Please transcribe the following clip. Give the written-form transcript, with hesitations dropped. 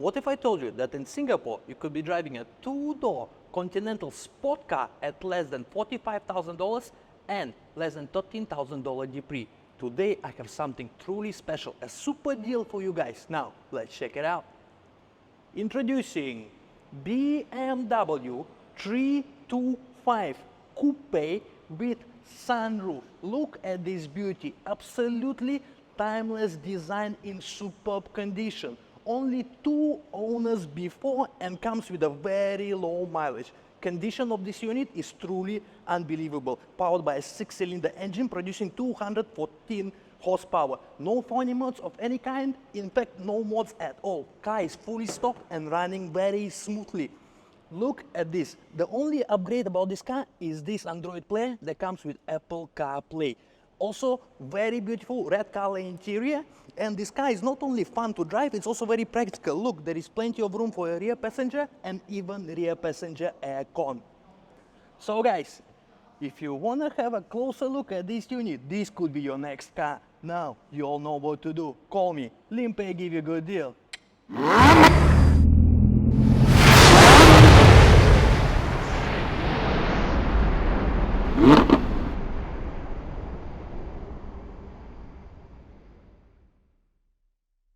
what if I told you that in Singapore you could be driving a two-door Continental sport car at less than $45,000 and less than $13,000 GP? Today I have something truly special, a super deal for you guys. Now let's check it out. Introducing BMW 325 Coupe with sunroof. Look at this beauty, absolutely timeless design in superb condition. Only 2 owners before and comes with a very low mileage. Condition of this unit is truly unbelievable. Powered by a 6-cylinder engine producing 214 horsepower. No funny mods of any kind, in fact no mods at all. Car is fully stocked and running very smoothly. Look at this. The only upgrade about this car is this Android player that comes with Apple CarPlay. Also very beautiful red color interior, and this car is not only fun to drive, it's also very practical. Look, there is plenty of room for a rear passenger and even rear passenger aircon. So guys, if you want to have a closer look at this unit, this could be your next car. Now you all know what to do. Call me, 𝐿𝐴 give you a good deal.